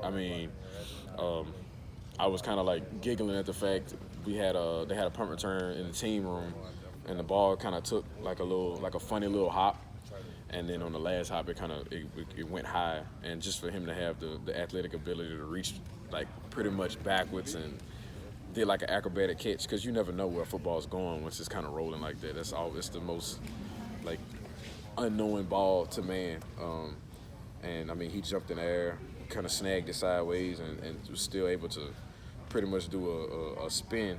I mean, um, I was kind of like giggling at the fact they had a punt return in the team room, and the ball kind of took like a funny little hop, and then on the last hop it went high, and just for him to have the athletic ability to reach like pretty much backwards and did like an acrobatic catch, because you never know where football's going once it's kind of rolling like that. It's the most like unknowing ball to man. And I mean, he jumped in the air, kind of snagged it sideways, and was still able to pretty much do a spin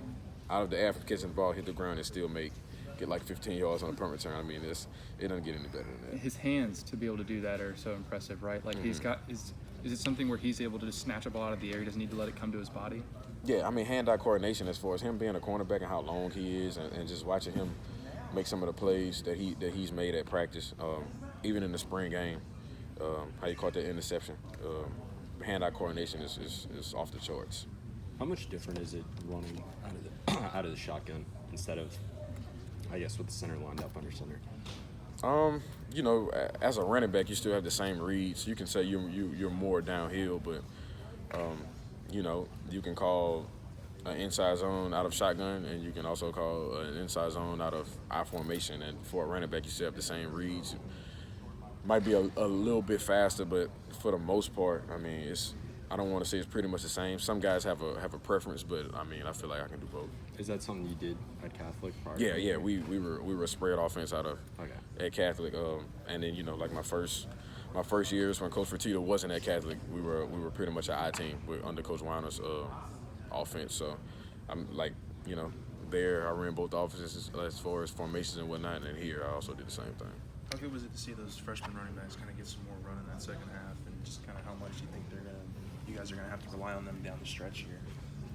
out of the air from catching the ball, hit the ground, and still get like 15 yards on a punt return. I mean, it doesn't get any better than that. His hands to be able to do that are so impressive, right? Like he's got is it something where he's able to just snatch a ball out of the air? He doesn't need to let it come to his body. Yeah, I mean, hand-eye coordination as far as him being a cornerback and how long he is, and just watching him make some of the plays that he's made at practice, even in the spring game. How he caught that interception. Hand-eye coordination is off the charts. How much different is it running out of the shotgun instead of, I guess, with the center lined up under center? You know, as a running back, you still have the same reads. You can say you're more downhill, but you know, you can call an inside zone out of shotgun, and you can also call an inside zone out of I formation. And for a running back, you still have the same reads. Might be a little bit faster, but for the most part, I mean, I don't want to say it's pretty much the same. Some guys have a preference, but I mean, I feel like I can do both. Is that something you did at Catholic prior? Yeah. We were a spread offense out of at Catholic, and then, you know, like my first years when Coach Fertitta wasn't at Catholic, we were pretty much an I team under Coach Weiner's offense. So I'm like, you know, there I ran both offenses as far as formations and whatnot, and here I also did the same thing. How good was it to see those freshman running backs kind of get some more run in that second half, and just kind of how much you think you guys are going to have to rely on them down the stretch here?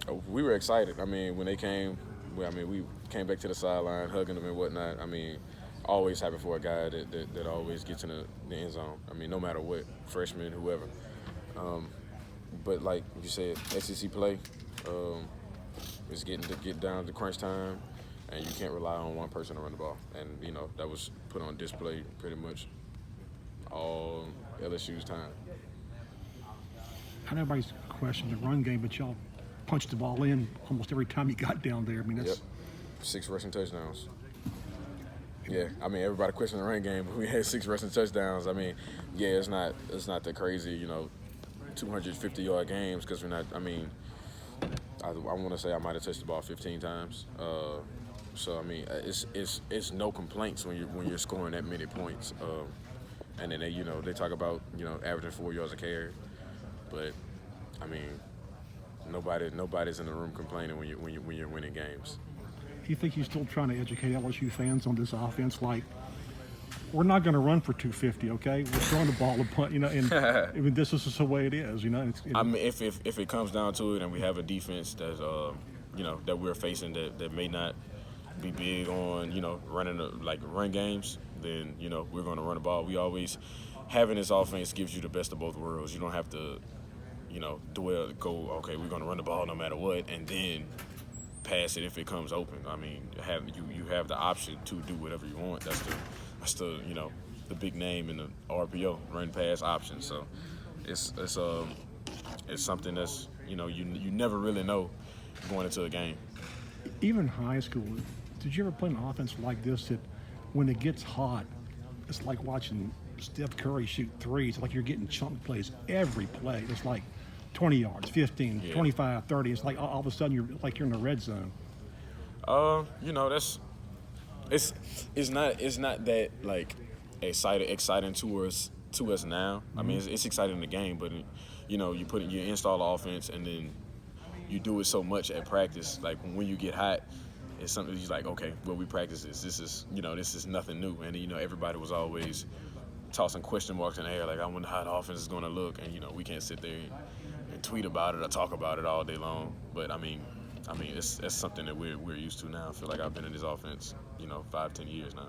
Oh, we were excited. I mean, when they came, we came back to the sideline, hugging them and whatnot. I mean, always happy for a guy that always gets in the end zone. I mean, no matter what, freshman, whoever. But like you said, SEC play is getting to get down to crunch time, and you can't rely on one person to run the ball. And, you know, that was put on display pretty much all LSU's time. I know everybody's questioned the run game, but y'all punched the ball in almost every time you got down there. I mean, that's... Yep. 6 rushing touchdowns. Yeah, I mean, everybody questioned the run game, but we had 6 rushing touchdowns. I mean, yeah, it's not that crazy, you know, 250-yard games, because we're not, I mean, I want to say I might have touched the ball 15 times. So I mean, it's no complaints when you're scoring that many points. And then they talk about, you know, averaging 4 yards a carry, but I mean, nobody's in the room complaining when you're winning games. Do you think you're still trying to educate LSU fans on this offense? Like, we're not going to run for 250, okay? We're throwing the ball and punt, you know, and I mean, this is just the way it is, you know. I mean, if it comes down to it, and we have a defense that's you know, that we're facing that may not be big on, you know, running like run games, then, you know, we're going to run the ball. We always having this offense gives you the best of both worlds. You don't have to, you know, go, okay, we're going to run the ball no matter what, and then pass it if it comes open. I mean, you have the option to do whatever you want. That's the you know, the big name in the RPO, run pass option. So it's something that's, you know, you never really know going into a game. Even high school, did you ever play an offense like this that when it gets hot, it's like watching Steph Curry shoot threes? It's like you're getting chunk plays every play. It's like 20 yards, 15, 25, 30. It's like all of a sudden you're in the red zone. You know, it's not that like exciting to us now. I mean, it's exciting in the game, but you know, you install the offense, and then you do it so much at practice. Like when you get hot, it's something you're like, okay, well, we practice this. This is nothing new. And you know, everybody was always tossing question marks in the air, like, I wonder how the offense is going to look. And you know, we can't sit there and tweet about it or talk about it all day long. But I mean, it's something that we're used to now. I feel like I've been in this offense, you know, 5-10 years now.